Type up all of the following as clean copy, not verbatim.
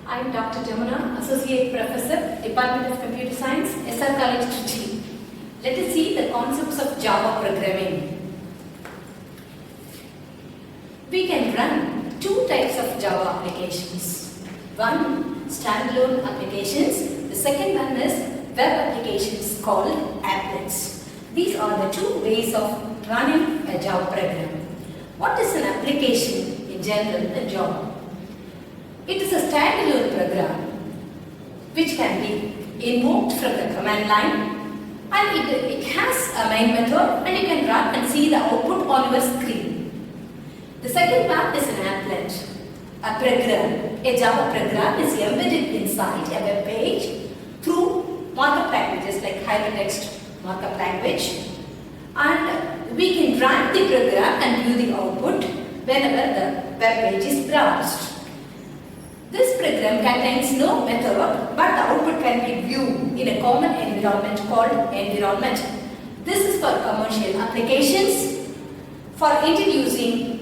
I'm Dr. Jamuna, Associate Professor, Department of Computer Science, SR College, Trichy. Let us see the concepts of Java programming. We can run two types of Java applications. One, standalone applications. The second one is web applications called applets. These are the two ways of running a Java program. What is an application in general in Java? It is a standalone program which can be invoked from the command line, and it has a main method and you can run and see the output on your screen. The second part is an applet. A program, a Java program is embedded inside a web page through markup languages like hypertext markup language, and we can run the program and view the output whenever the web page is browsed. This program contains no method, but the output can be viewed in a common environment called environment. This is for commercial applications. For introducing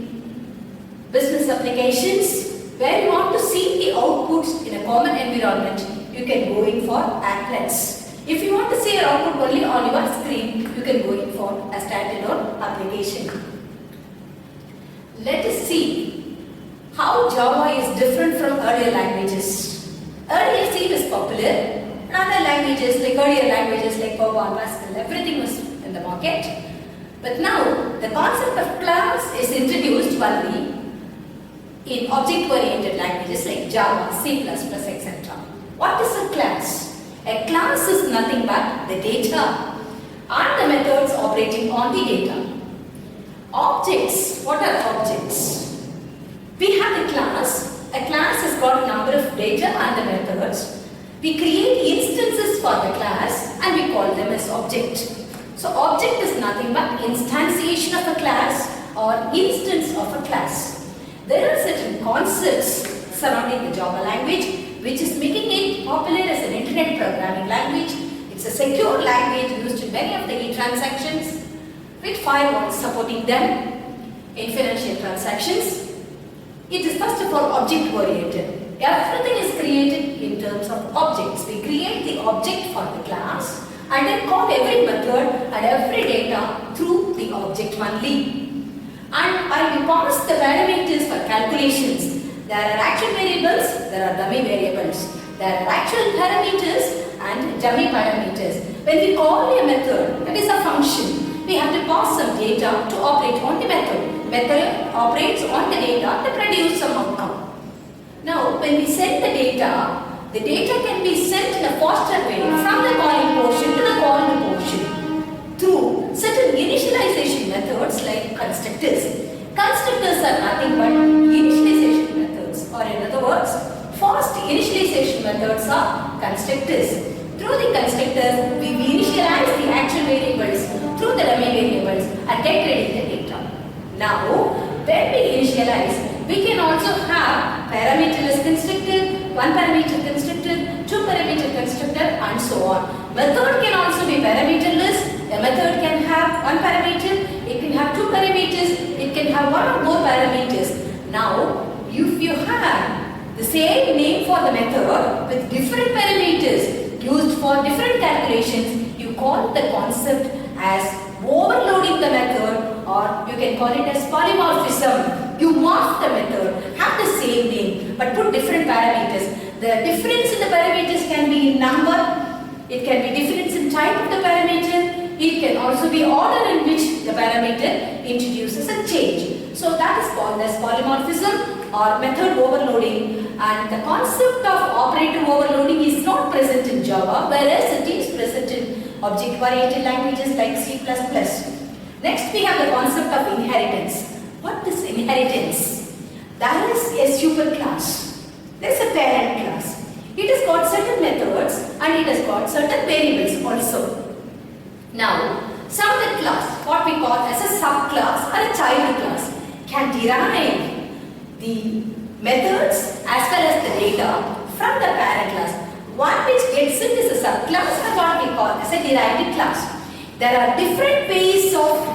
business applications, where you want to see the outputs in a common environment, you can go in for applets. If you want to see your output only on your screen, you can go in for a standalone application. Let us see how Java is different from earlier languages. Earlier C was popular, and other languages like earlier languages like Java, Pascal, everything was in the market. But now the concept of class is introduced only in object-oriented languages like Java, C++, etc. What is a class? A class is nothing but the data and the methods operating on the data. Objects, what are objects? We have a class. A class has got number of data and the methods. We create instances for the class and we call them as object. So object is nothing but instantiation of a class or instance of a class. There are certain concepts surrounding the Java language which is making it popular as an internet programming language. It's a secure language used in many of the e-transactions with firewalls supporting them in financial transactions. It is first of all object oriented. Everything is created in terms of objects. We create the object for the class and then call every method and every data through the object only. And while we pass the parameters for calculations, there are actual variables, there are dummy variables. There are actual parameters and dummy parameters. When we call a method, that is a function, we have to pass some data to operate on the method. Method operates on the data to produce some outcome. Now, when we send the data can be sent in a faster way from the calling portion to the called portion through certain initialization methods like constructors. Constructors are nothing but initialization methods, or in other words, fast initialization methods are constructors. Through the constructors, we initialize the actual variables through the dummy variables and get ready the data. Now, when we initialize, we can also have parameterless constructor, one parameter constructor, two parameter constructor, and so on. Method can also be parameterless. A method can have one parameter, it can have two parameters, it can have one or more parameters. Now, if you have the same name for the method with different parameters used for different calculations, you call the concept as overloading the method, or you can call it as polymorphism. You morph the method, have the same name but put different parameters. The difference in the parameters can be in number, it can be difference in type of the parameter, it can also be order in which the parameter introduces a change. So that is called as polymorphism or method overloading, and the concept of operator overloading is not present in Java, whereas it is present in object-oriented languages like C++. Next, we have the concept of inheritance. What is inheritance? There is a superclass. There is a parent class. It has got certain methods and it has got certain variables also. Now, some of the class, what we call as a subclass or a child class, can derive the methods as well as the data from the parent class. One which gets it is a subclass and what we call as a derived class. There are different ways of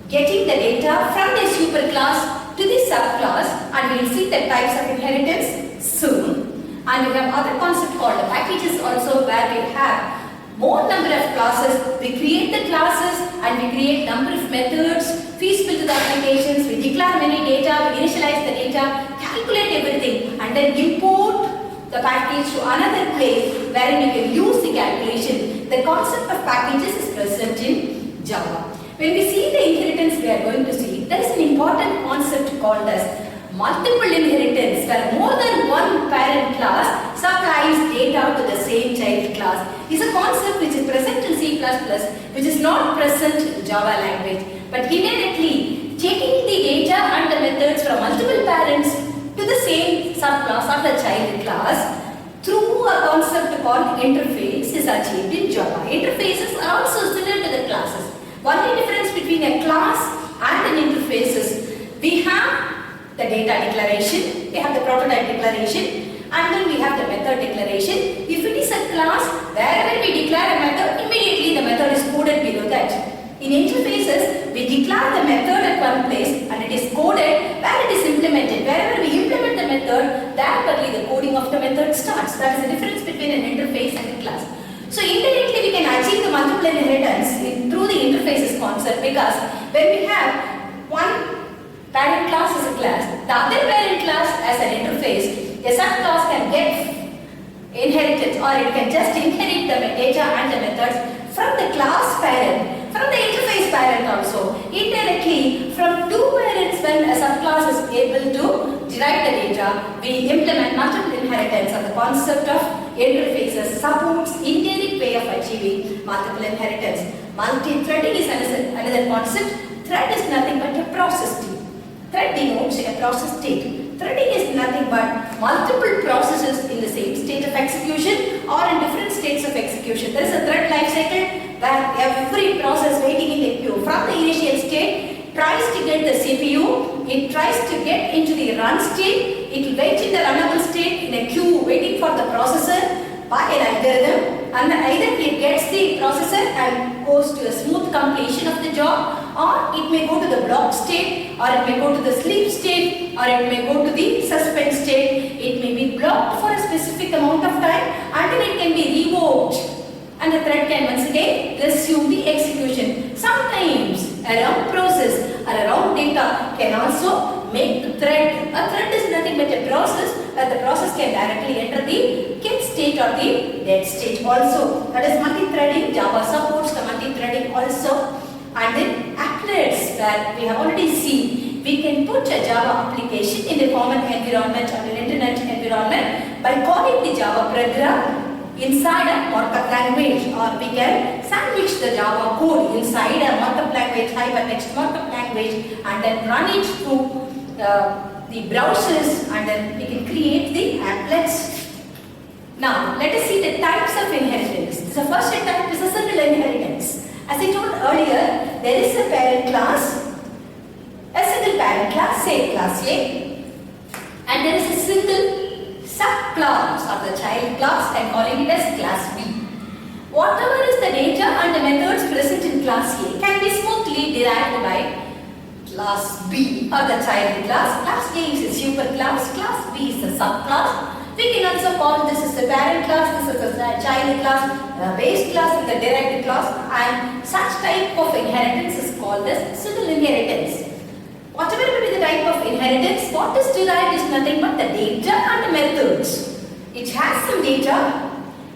getting the data from the superclass to the subclass, and we will see the types of inheritance soon. have other concept called the packages also, where we have more number of classes. We create the classes and we create number of methods feasible to the applications. We declare many data, we initialize the data, calculate everything, and then import the package to another place wherein you can use the calculation. The concept of packages is present in Java. When we see the inheritance, we are going to see there is an important concept called as multiple inheritance, where more than one parent class supplies data to the same child class. Is a concept which is present in C++, which is not present in Java language. But inherently, taking the data and the methods from multiple parents to the same subclass of the child class through a concept called interface is achieved in Java. Interfaces are also similar to the classes. Only difference between a class and an interface is we have the data declaration, we have the prototype declaration, and then we have the method declaration. If it is a class, wherever we declare a method, immediately the method is coded below that. In interfaces, we declare the method at one place and it is coded where it is implemented. Wherever we implement the method, there only the coding of the method starts. That is the difference between an interface and a class. So indirectly we can achieve the multiple inheritance through the interfaces concept, because when we have one parent class as a class, the other parent class as an interface, a subclass can get inherited, or it can just inherit the data and the methods from the class parent, from the interface parent also. Indirectly, from two parents, when a subclass is able to derive the data, we implement multiple inheritance, and the concept of interfaces supports indirect way of achieving multiple inheritance. Multi-threading is another concept. Thread is nothing but a process state. Thread denotes a process state. Threading is nothing but multiple processes in the same state of execution or in different states of execution. There is a thread life cycle where every process waiting in the queue from the initial state tries to get the CPU, it tries to get into the run state, it will wait in the runnable state in a queue waiting for the processor by an algorithm, and either it gets the processor and goes to a smooth completion of the job, or it may go to the block state, or it may go to the sleep state, or it may go to the suspense state. It may be blocked for a specific amount of time until it can be revoked, and the thread can once again resume the execution. Sometimes a wrong process or a wrong data can also make the thread. A thread is nothing but a process where the process can directly enter the kill state or the dead state also. That is multi-threading. Java supports the multi-threading also. And then applets, where we have already seen we can put a Java application in a common environment or an internet environment by calling the Java program inside a markup language, or we can sandwich the Java code inside a markup language, hypertext markup language, and then run it through the browsers, and then we can create the applets. Now let us see the types of inheritance. The first type is a single inheritance. As I told earlier, there is a parent class, a single parent class, say class A, and there is a single subclass of the child class and calling it as class B. Whatever is the data and the methods present in class A can be smoothly derived by class B or the child class. Class A is a superclass, class B is the subclass. We can also call this as the parent class, this is the child class, base class and the derived class, and such type of inheritance is called as single inheritance. Whatever may be the type of inheritance, what is derived is nothing but the data and the methods. It has some data,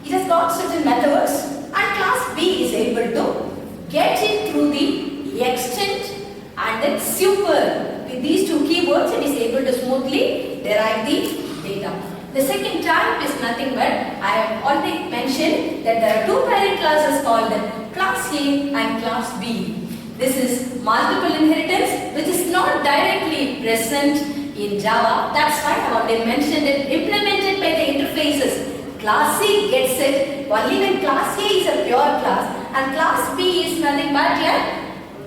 it has got certain methods, and class B is able to get it through the extent and then super. With these two keywords, it is able to smoothly derive the data. The second type is nothing but, I have already mentioned that there are two parent classes called class A and class B. This is multiple inheritance which is not directly present in Java. That's why I have already mentioned it, implemented by the interfaces. Class C gets it only when class A is a pure class and class B is nothing but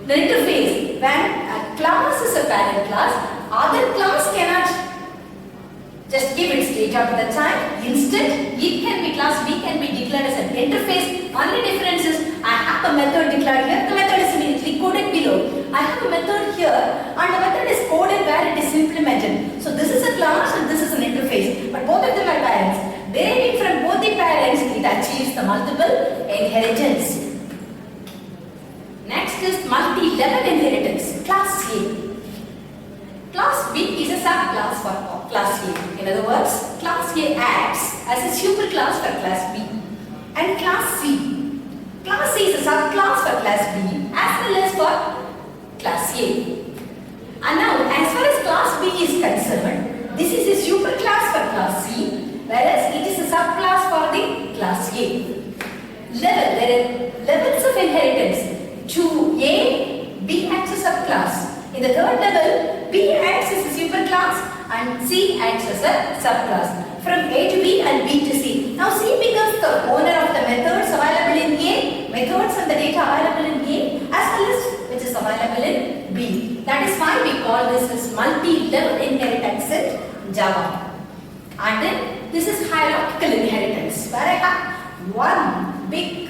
the interface. When a class is a parent class, other class cannot just give its data to the child. Instead, it can be class B can be declared as an interface. Only difference is I have a method declared here. The method is immediately coded below. I have a method here and the method is coded where it is implemented. So this is a class and this is an interface. But both of them are parents. Their the multiple inheritance. Next is multi-level inheritance, class A. Class B is a subclass for class A. In other words, class A acts as a superclass for class B. And class C. Class C is a subclass for class B as well as for class A. And now, as far as class B is concerned, this is a superclass for class C, whereas it is a subclass for the class A. There are levels of inheritance. To A, B acts as a subclass. In the third level, B acts as a superclass and C acts as a subclass. From A to B and B to C. Now C becomes the owner of the methods available in A, methods and the data available in A, as well as which is available in B. That is why we call this as multi-level inheritance in Java. And then this is hierarchical inheritance, where I have one big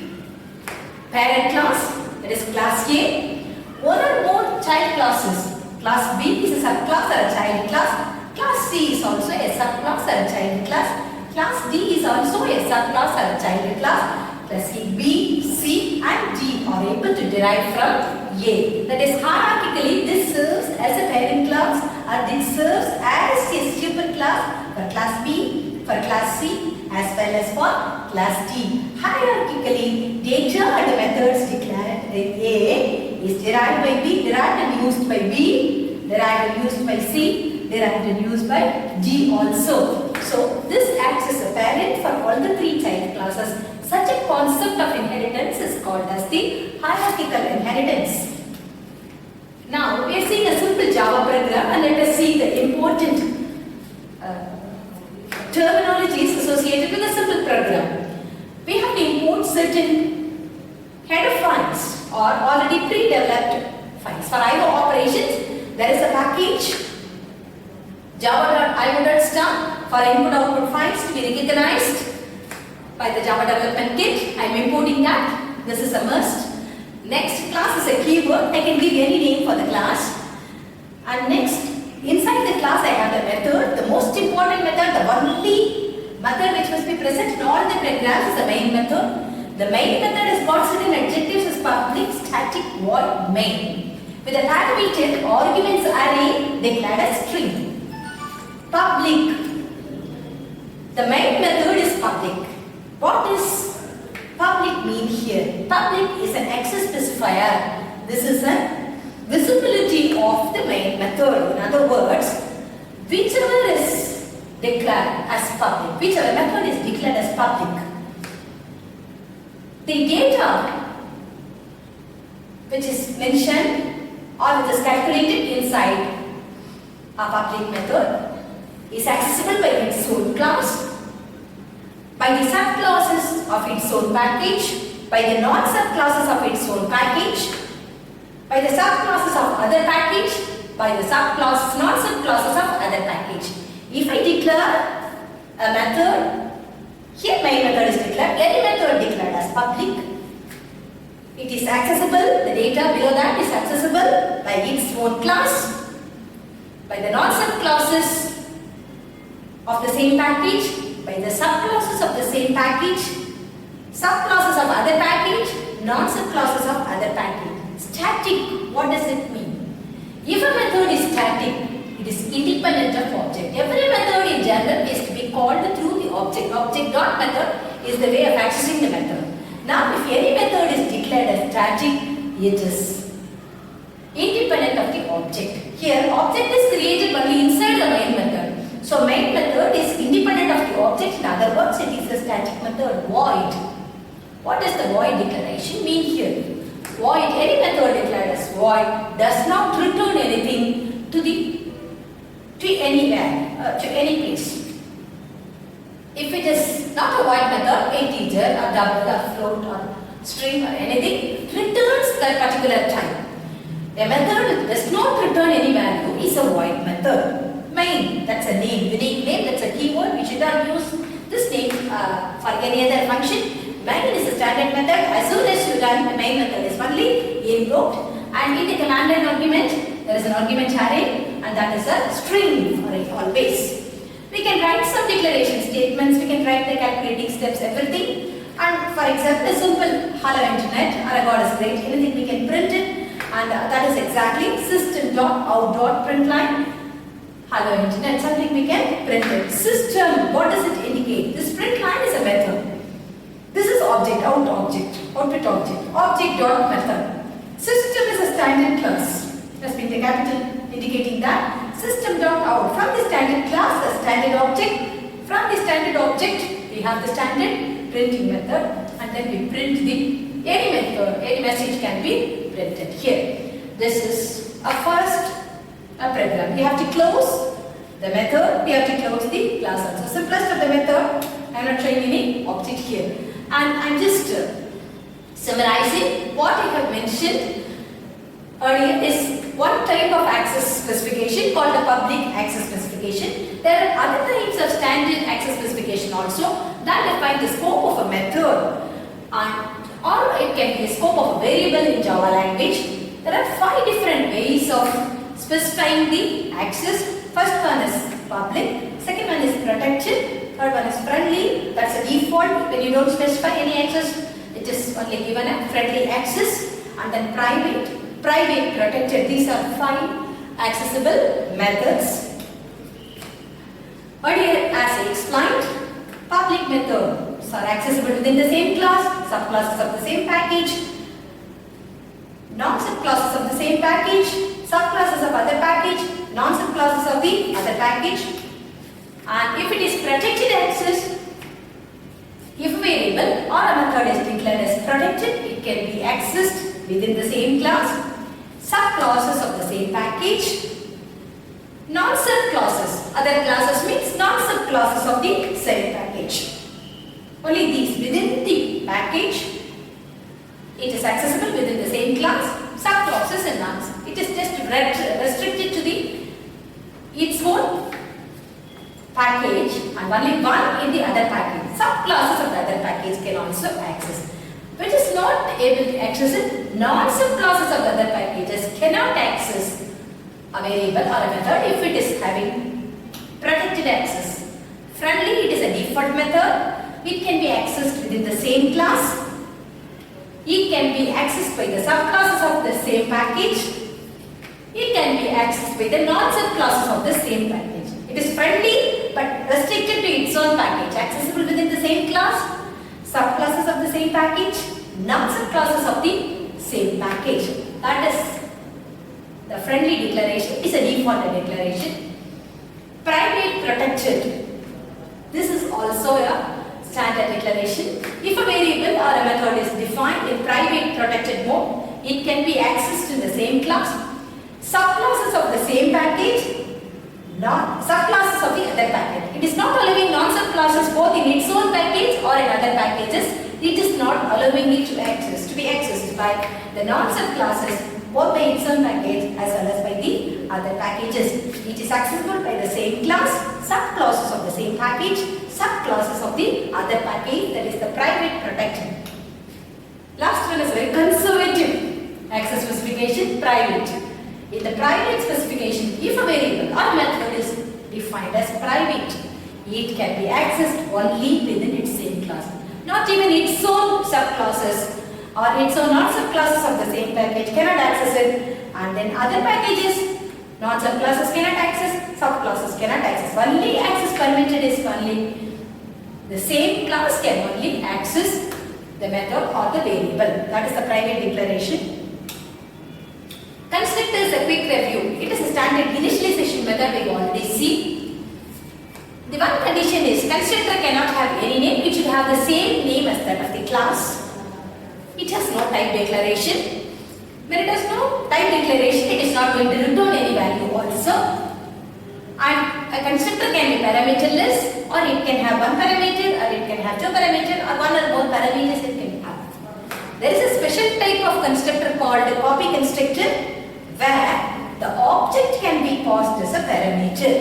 parent class, that is class A, one or more child classes. Class B is a subclass or a child class. Class C is also a subclass or a child class. Class D is also a subclass or a child class. Class B, C and D are able to derive from A. That is, hierarchically this serves as a parent class and this serves as a superclass for class B, for class C as well as for class D. Hierarchically, data and methods declared in A is derived by B, derived and used by B, derived and used by C, derived and used by D also. So this acts as a parent for all the three child classes. Such a concept of inheritance is called as the hierarchical inheritance. Now we are seeing a simple Java program, and let us see the important terminologies associated with a simple program. We have to import certain header files or already pre-developed files. For IO operations, there is a package java.io.star for input-output files to be recognized by the Java development kit. I am importing that. This is a must. Next, class is a keyword. I can give any name for the class. And next, inside the class I have the method. The most important method, the only method which must be present in all the programs is the main method. The main method has got certain adjectives as public, static, void, main. With a parameter arguments array declared as string. Public. The main method is public. What does public mean here? Public is an access specifier. This is a visibility of the main method. In other words, whichever is declared as public, whichever method is declared as public, the data which is mentioned or which is calculated inside a public method is accessible by its own class, by the subclasses of its own package, by the non-subclasses of its own package, by the subclasses of other package, by the subclasses, non-subclasses of other package. If I declare a method, here my method is declared, any method declared as public, it is accessible, the data below that is accessible by its own class, by the non-subclasses of the same package, by the subclasses of the same package, subclasses of other package, non-subclasses of other package. Static, what does it mean? If a method is static, it is independent of object. Every method in general is to be called through the object. Object.method is the way of accessing the method. Now, if any method is declared as static, it is independent of the object. Here, object is created only inside the main method. So main method is independent of the object. In other words, it is a static method. Void. What does the void declaration mean here? Void, any method declared as void does not return anything to anywhere, to any place. If it is not a void method, integer or double or float or string or anything, returns that particular type. A method that does not return any value is a void method. Main, that's a name, unique name, that's a keyword. We should not use this name for any other function. Main is a standard method. As soon as you run, the main method is only invoked, and in the command line argument, there is an argument array, and that is a string array always. We can write some declaration statements, we can write the calculating steps, everything. And for example, a simple hello internet or a God is great, anything we can print it, and that is exactly system.out.println hello internet, something we can print it. System, what does it indicate? This print line is a method. This is object, output object, object dot method. System is a standard class. Has been the capital indicating that system dot out, from the standard class, the standard object. From the standard object, we have the standard printing method, and then we print the any method, any message can be printed here. This is a first program. We have to close the method, we have to close the class also. Simplest of the method, I am not showing any object here. And I am just summarizing what I have mentioned earlier is one type of access specification called the public access specification. There are other types of standard access specification also that define the scope of a method, or it can be the scope of a variable in Java language. There are 5 different ways of specifying the access. First one is public, second one is protected, third one is friendly, that's a default. When you don't specify any access, it is only given a friendly access, and then private, protected. These are 5 accessible methods. Earlier, as I explained, public methods are accessible within the same class, subclasses of the same package, non-subclasses of the same package, subclasses of other package, non-subclasses of the other package. And if it is protected access, if a variable or a method is declared as protected, it can be accessed within the same class, subclasses of the same package, non-subclasses, other classes means non-subclasses of the same package. Only these within the package, it is accessible within the same class, subclasses and non. It is just restricted to its own package and only one in the other package. Subclasses of the other package can also access. Which is not able to access it, non-subclasses of the other packages cannot access a variable or a method if it is having protected access. Friendly, it is a default method. It can be accessed within the same class. It can be accessed by the subclasses of the same package. It can be accessed by the non-subclasses of the same package. It is friendly but restricted to its own package, accessible within the same class, subclasses of the same package, non-subclasses of the same package. That is the friendly declaration, is a default declaration. Private protected. This is also a standard declaration. If a variable or a method is defined in private protected mode, it can be accessed in the same class, subclasses of the same package, subclasses of the other package. It is not allowing non-subclasses both in its own package or in other packages. It is not allowing it to be accessed by the non-subclasses both by its own package as well as by the other packages. It is accessible by the same class, subclasses of the same package, subclasses of the other package, that is the private protected. Last one is very conservative access specification, private. In the private specification, if a variable or method is defined as private, it can be accessed only within its same class. Not even its own subclasses or its own non-subclasses of the same package cannot access it, and then other packages, non-subclasses cannot access, subclasses cannot access. Only access permitted is only the same class can only access the method or the variable. That is the private declaration. Constructor is a quick review. It is a standard initialization method we already see. The one condition is constructor cannot have any name. It should have the same name as that of the class. It has no type declaration. When it has no type declaration, it is not going to return any value also. And a constructor can be parameterless, or it can have one parameter, or it can have two parameters, or one or more parameters it can have. There is a special type of constructor called a copy constructor, where the object can be passed as a parameter.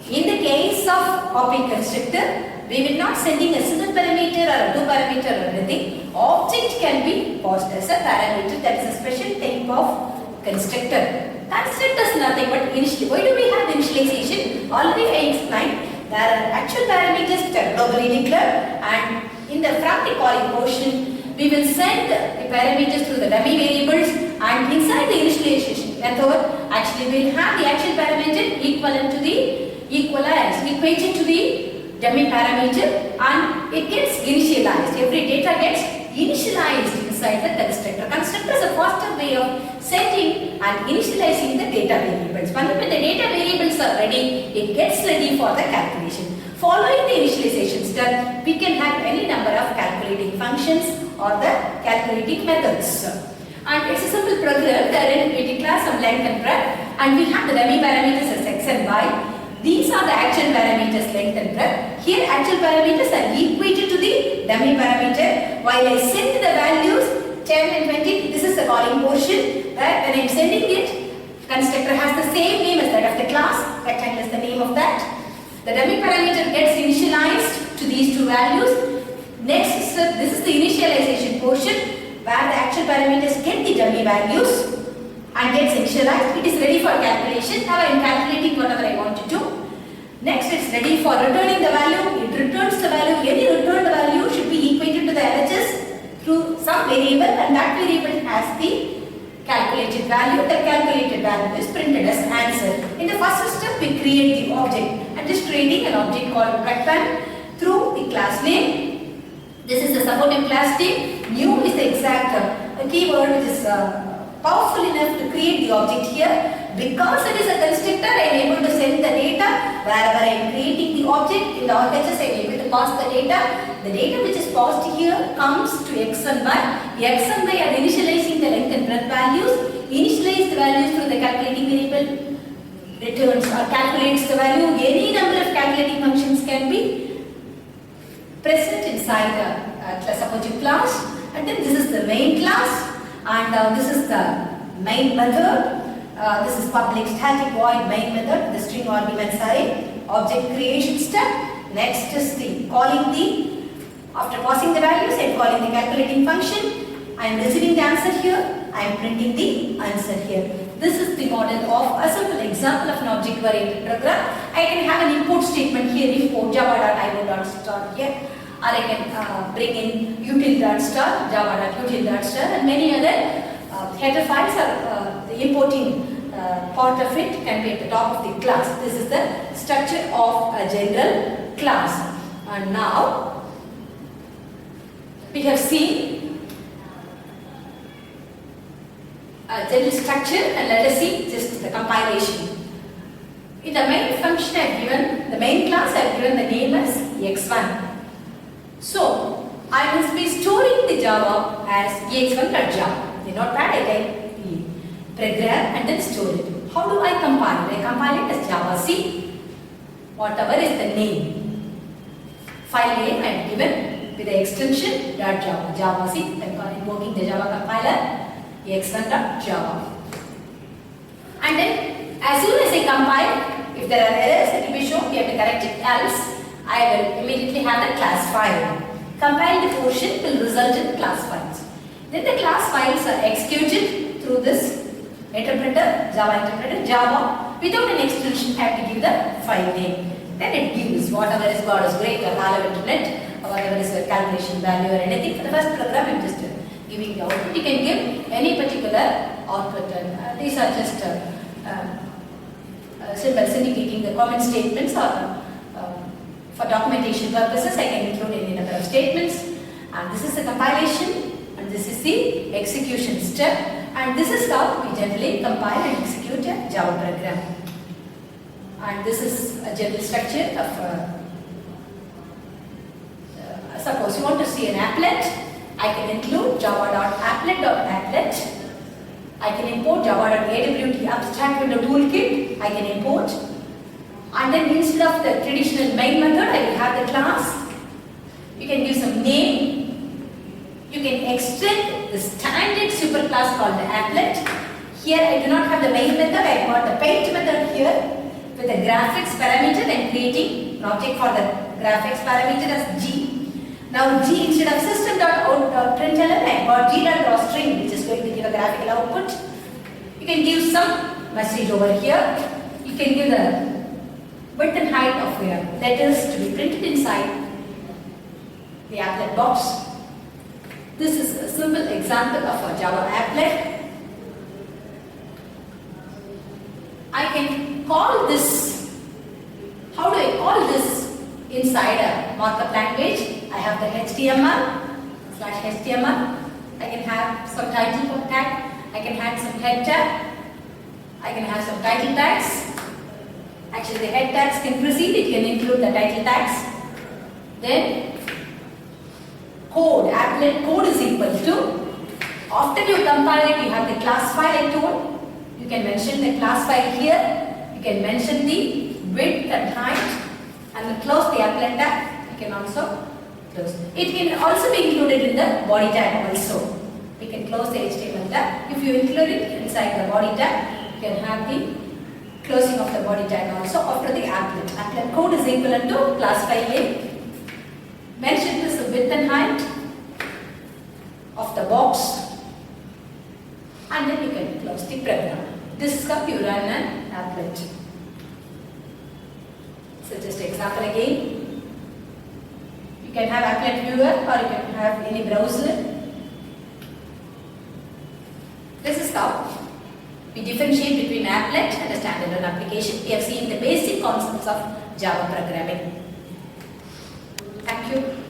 In the case of copy constructor, we will not sending a single parameter or a two parameter or anything. Object can be passed as a parameter. That is a special type of constructor. Constructor is nothing but initially. Why do we have initialization? Already I explained. There are actual parameters which are globally declared, and In the from the calling portion, we will send the parameters through the dummy variables, and inside the initialization method, actually we will have the actual parameter equivalent to the equated to the dummy parameter, and it gets initialized. Every data gets initialized inside the constructor. Constructor is a faster way of setting and initializing the data variables. When the data variables are ready, it gets ready for the calculation. Following the initialization step, we can have any number of calculating functions or the calculating methods. And it's a simple program wherein we declare some length and breadth, and we have the dummy parameters as x and y. These are the actual parameters length and breadth. Here actual parameters are equated to the dummy parameter. While I send the values 10 and 20, this is the calling portion. When I am sending it, constructor has the same name as that of the class. Rectangle is the name of that. The dummy parameter gets initialized to these two values. Next step, this is the initialization portion where the actual parameters get the dummy values and gets initialized. It is ready for calculation. Now I am calculating whatever I want to do. Next, it's ready for returning the value. It returns the value. Any returned value should be equated to the LHS through some variable, and that variable has the calculated value. The calculated value is printed as answer. In the first step, we create the object. I'm just creating an object called rectangle through the class name. This is the supporting class name. New is the exact keyword which is powerful enough to create the object here. Because it is a constructor, I am able to send the data wherever I am creating the object. In the RHS, I am able to pass the data. The data which is passed here comes to x and y. X and y are initializing the length and breadth values. Initialize the values through the calculating variable. Returns or calculates the value. Any number of calculating functions can be present inside the supporting class. And then this is the main class, and this is the main method. This is public static void main method. The string arguments are in object creation step. Next is the calling the, after passing the values, I am calling the calculating function. I am receiving the answer here. I am printing the answer here. This is the model of a simple example of an object-oriented program. I can have an import statement here, import java.io.star here, or I can bring in util.star, java.util.star, and many other header files are the importing part of it can be at the top of the class. This is the structure of a general class. And now we have seen general structure, and let us see just the compilation. In the main function I have given, the main class I have given the name as x1. So I must be storing the Java as ex1.java. The notepad I type program and then store it. How do I compile? I compile it as Java C, whatever is the name. File name I have given with the extension .java, Java C. I am invoking the Java compiler ex1.java. And then as soon as I compile, if there are errors it will be shown, we have to correct it, else I will immediately have the class file. Compiled portion will result in class files. Then the class files are executed through this interpreter, Java. Without an extension, I have to give the file name. Then it gives whatever is God is great or hello internet, or whatever is the calculation value or anything. For the first program, I am just giving the output. You can give any particular output, and these are just symbols indicating the comment statements, or for documentation purposes I can include any number of statements. And this is the compilation, and this is the execution step, and this is how we generally compile and execute a Java program. And this is a general structure of suppose you want to see an applet, I can include java.applet.applet. I can import java.awt abstract window toolkit. I can import, and then instead of the traditional main method, I will have the class. You can give some name. You can extend the standard superclass called the applet. Here I do not have the main method. I have got the paint method here with the graphics parameter. I am creating an object for the graphics parameter as G. Now G, instead of system.out.println, I have got G.drawString, which is going to give a graphical output. You can give some message over here. You can give the width and height of your letters to be printed inside. the applet box. This is a simple example of a Java applet. I can call this, how do I call this inside a markup language? I have the HTML/HTML. I can have some title tag. I can have some head tag. I can have some title tags. Actually, the head tags can proceed. It can include the title tags. Then code, applet code is equal to, after you compile it, you have the class file I told. You can mention the class file here. You can mention the width and height and close the applet tag. You can also close. It can also be included in the body tag also. We can close the HTML tag. If you include it inside the body tag, you can have the closing of the body tag also after the applet. Applet code is equivalent to class file A. Mention this width and height of the box, and then you can close the program. This is how you run an applet. So just example again. You can have applet viewer or you can have any browser. This is how we differentiate between applet and a standalone application. We have seen the basic concepts of Java programming.